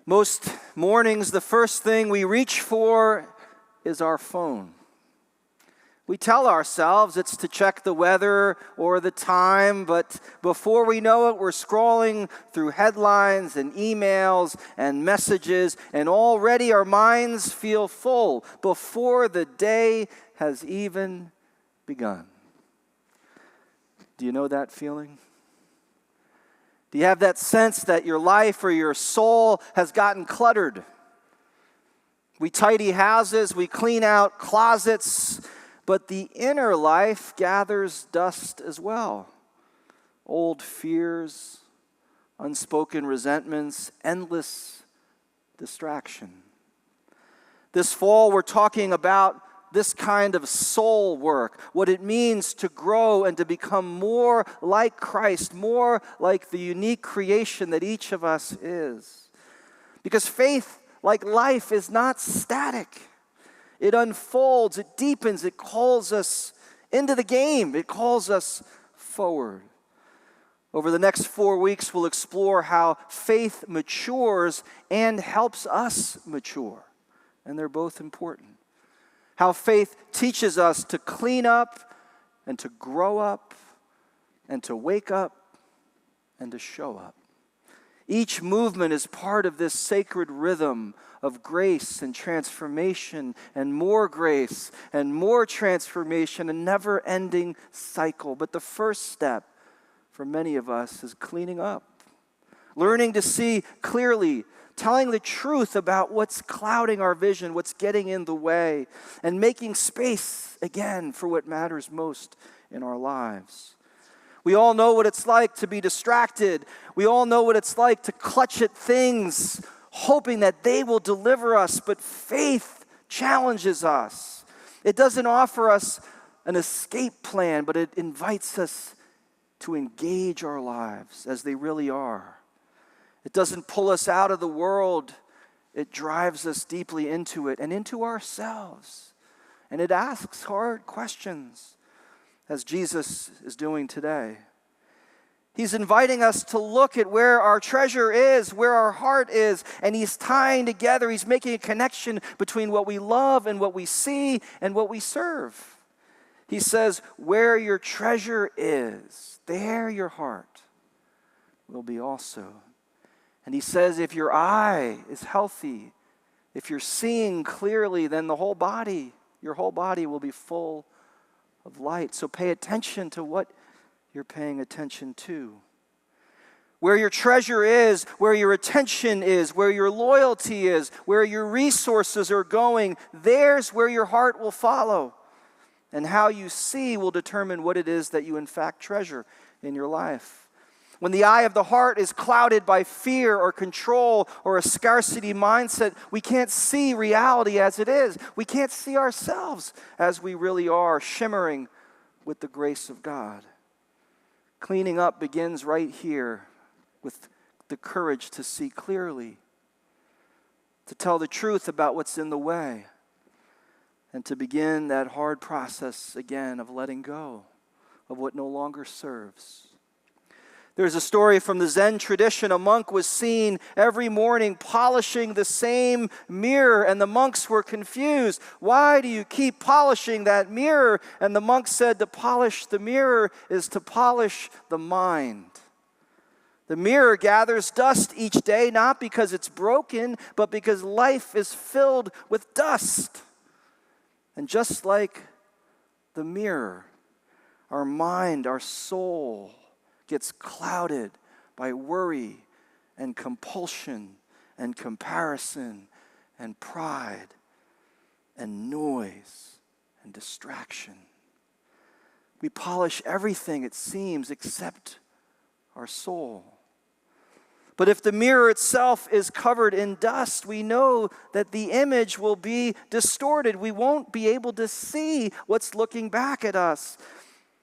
Most mornings, the first thing we reach for is our phone. We tell ourselves it's to check the weather or the time, but before we know it, we're scrolling through headlines and emails and messages, and already our minds feel full before the day has even begun. Do you know that feeling? Do you have that sense that your life or your soul has gotten cluttered? We tidy houses, we clean out closets, but the inner life gathers dust as well. Old fears, unspoken resentments, endless distraction. This fall, we're talking about this kind of soul work, what it means to grow and to become more like Christ, more like the unique creation that each of us is. Because faith, like life, is not static. It unfolds, it deepens, it calls us into the game, it calls us forward. Over the next 4 weeks, we'll explore how faith matures and helps us mature. And they're both important. How faith teaches us to clean up and to grow up and to wake up and to show up. Each movement is part of this sacred rhythm of grace and transformation and more grace and more transformation, a never-ending cycle. But the first step for many of us is cleaning up, learning to see clearly, telling the truth about what's clouding our vision, what's getting in the way, and making space again for what matters most in our lives. We all know what it's like to be distracted. We all know what it's like to clutch at things, hoping that they will deliver us, but faith challenges us. It doesn't offer us an escape plan, but it invites us to engage our lives as they really are. It doesn't pull us out of the world. It drives us deeply into it and into ourselves. And it asks hard questions, as Jesus is doing today. He's inviting us to look at where our treasure is, where our heart is, and he's tying together, he's making a connection between what we love and what we see and what we serve. He says, where your treasure is, there your heart will be also. And he says, if your eye is healthy, if you're seeing clearly, then your whole body will be full of light. So pay attention to what you're paying attention to. Where your treasure is, where your attention is, where your loyalty is, where your resources are going, there's where your heart will follow. And how you see will determine what it is that you in fact treasure in your life. When the eye of the heart is clouded by fear or control or a scarcity mindset, we can't see reality as it is. We can't see ourselves as we really are, shimmering with the grace of God. Cleaning up begins right here with the courage to see clearly, to tell the truth about what's in the way, and to begin that hard process again of letting go of what no longer serves. There's a story from the Zen tradition. A monk was seen every morning polishing the same mirror, and the monks were confused. Why do you keep polishing that mirror? And the monk said, to polish the mirror is to polish the mind. The mirror gathers dust each day, not because it's broken, but because life is filled with dust. And just like the mirror, our mind, our soul, gets clouded by worry and compulsion and comparison and pride and noise and distraction. We polish everything, it seems, except our soul. But if the mirror itself is covered in dust, we know that the image will be distorted. We won't be able to see what's looking back at us.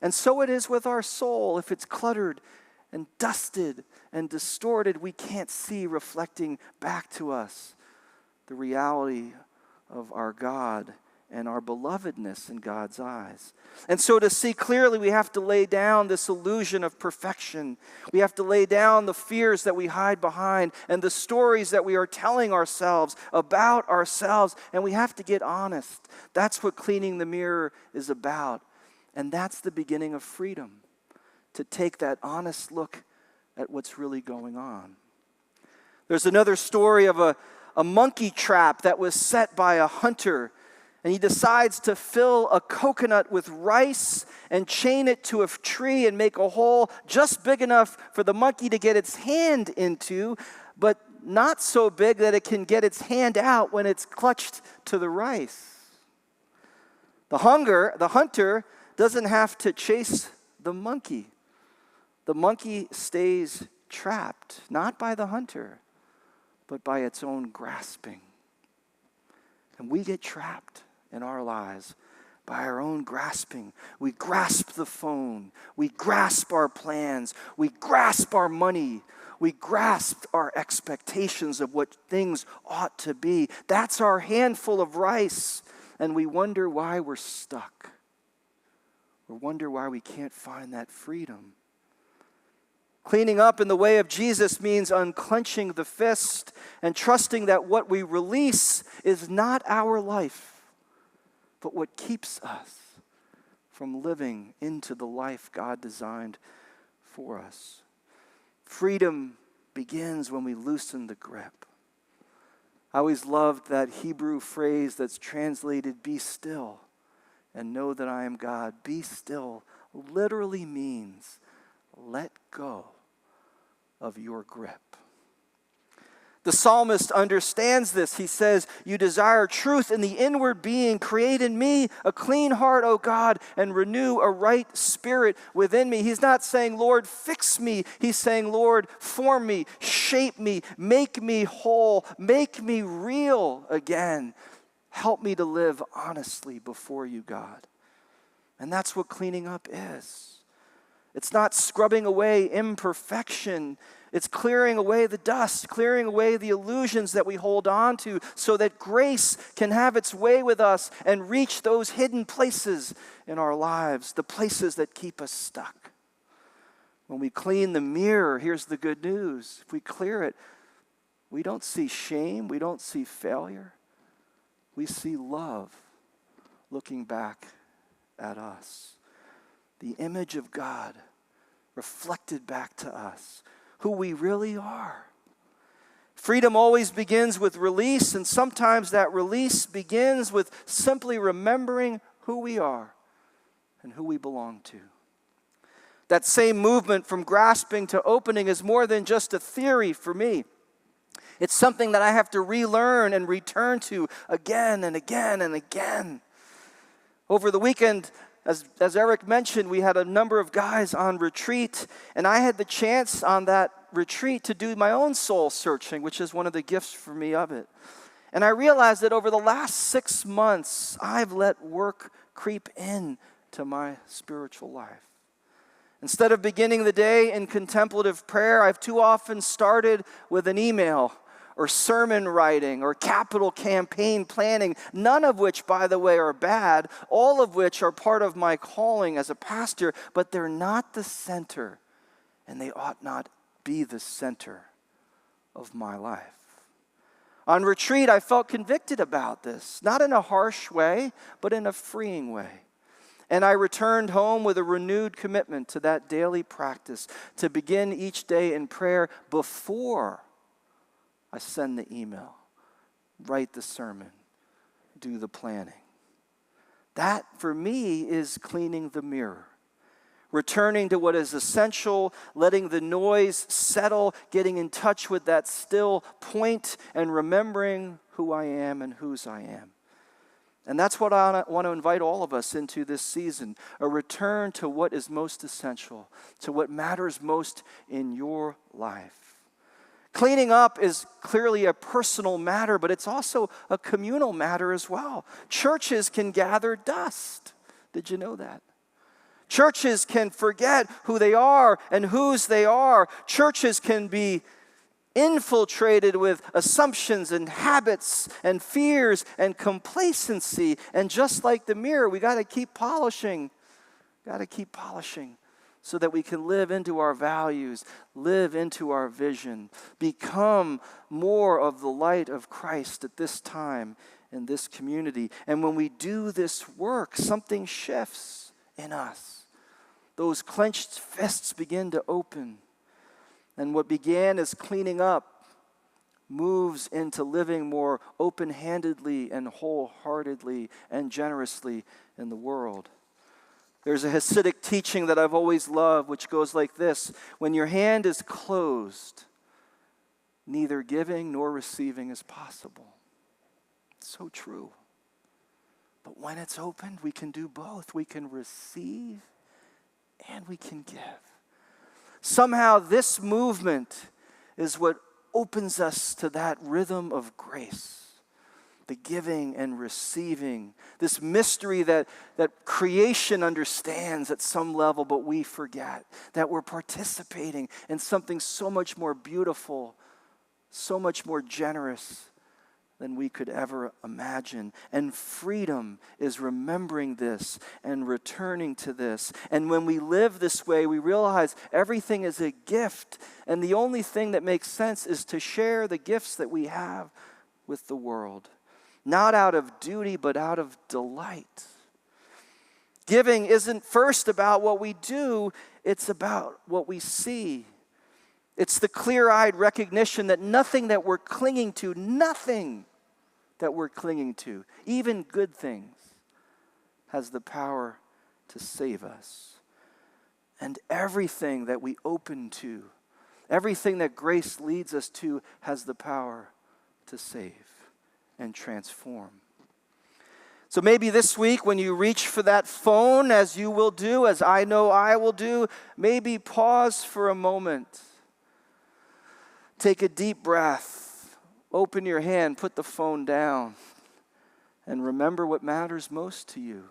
And so it is with our soul. If it's cluttered and dusted and distorted, we can't see reflecting back to us the reality of our God and our belovedness in God's eyes. And so to see clearly, we have to lay down this illusion of perfection. We have to lay down the fears that we hide behind and the stories that we are telling ourselves about ourselves, and we have to get honest. That's what cleaning the mirror is about. And that's the beginning of freedom, to take that honest look at what's really going on. There's another story of a monkey trap that was set by a hunter. And he decides to fill a coconut with rice and chain it to a tree and make a hole just big enough for the monkey to get its hand into, but not so big that it can get its hand out when it's clutched to the rice. The hunter doesn't have to chase the monkey. The monkey stays trapped, not by the hunter, but by its own grasping. And we get trapped in our lives by our own grasping. We grasp the phone. We grasp our plans. We grasp our money. We grasp our expectations of what things ought to be. That's our handful of rice. And we wonder why we're stuck. We wonder why we can't find that freedom. Cleaning up in the way of Jesus means unclenching the fist and trusting that what we release is not our life, but what keeps us from living into the life God designed for us. Freedom begins when we loosen the grip. I always loved that Hebrew phrase that's translated, "Be still and know that I am God." Be still literally means let go of your grip. The psalmist understands this. He says, "You desire truth in the inward being. Create in me a clean heart, O God, and renew a right spirit within me." He's not saying, "Lord, fix me." He's saying, "Lord, form me, shape me, make me whole, make me real again. Help me to live honestly before you, God." And that's what cleaning up is. It's not scrubbing away imperfection. It's clearing away the dust, clearing away the illusions that we hold on to so that grace can have its way with us and reach those hidden places in our lives, the places that keep us stuck. When we clean the mirror, here's the good news. If we clear it, we don't see shame, we don't see failure. We see love looking back at us. The image of God reflected back to us, who we really are. Freedom always begins with release, and sometimes that release begins with simply remembering who we are and who we belong to. That same movement from grasping to opening is more than just a theory for me. It's something that I have to relearn and return to again and again and again. Over the weekend, as Eric mentioned, we had a number of guys on retreat, and I had the chance on that retreat to do my own soul searching, which is one of the gifts for me of it. And I realized that over the last 6 months, I've let work creep in to my spiritual life. Instead of beginning the day in contemplative prayer, I've too often started with an email or sermon writing or capital campaign planning, none of which, by the way, are bad, all of which are part of my calling as a pastor, but they're not the center, and they ought not be the center of my life. On retreat, I felt convicted about this, not in a harsh way, but in a freeing way. And I returned home with a renewed commitment to that daily practice, to begin each day in prayer before I send the email, write the sermon, do the planning. That, for me, is cleaning the mirror. Returning to what is essential, letting the noise settle, getting in touch with that still point, and remembering who I am and whose I am. And that's what I want to invite all of us into this season, a return to what is most essential, to what matters most in your life. Cleaning up is clearly a personal matter, but it's also a communal matter as well. Churches can gather dust. Did you know that? Churches can forget who they are and whose they are. Churches can be infiltrated with assumptions and habits and fears and complacency. And just like the mirror, we got to keep polishing. Got to keep polishing so that we can live into our values, live into our vision, become more of the light of Christ at this time in this community. And when we do this work, something shifts in us. Those clenched fists begin to open. And what began as cleaning up moves into living more open-handedly and wholeheartedly and generously in the world. There's a Hasidic teaching that I've always loved, which goes like this: when your hand is closed, neither giving nor receiving is possible. It's so true. But when it's opened, we can do both. We can receive and we can give. Somehow this movement is what opens us to that rhythm of grace. The giving and receiving. This mystery that creation understands at some level, but we forget. That we're participating in something so much more beautiful, so much more generous than we could ever imagine. And freedom is remembering this and returning to this. And when we live this way, we realize everything is a gift. And the only thing that makes sense is to share the gifts that we have with the world. Not out of duty, but out of delight. Giving isn't first about what we do, it's about what we see. It's the clear-eyed recognition that nothing that we're clinging to, even good things, has the power to save us. And everything that we open to, everything that grace leads us to, has the power to save and transform. So maybe this week when you reach for that phone, as you will do, as I know I will do, maybe pause for a moment. Take a deep breath. Open your hand, put the phone down, and remember what matters most to you.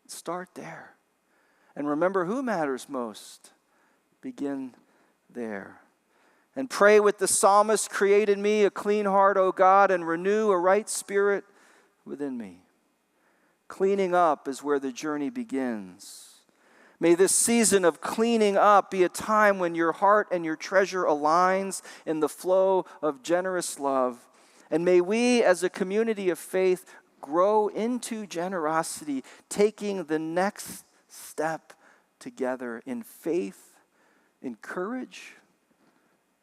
Start there. And remember who matters most. Begin there. And pray with the psalmist, create in me a clean heart, O God, and renew a right spirit within me. Cleaning up is where the journey begins. May this season of cleaning up be a time when your heart and your treasure aligns in the flow of generous love. And may we as a community of faith grow into generosity, taking the next step together in faith, in courage,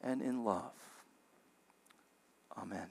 and in love. Amen.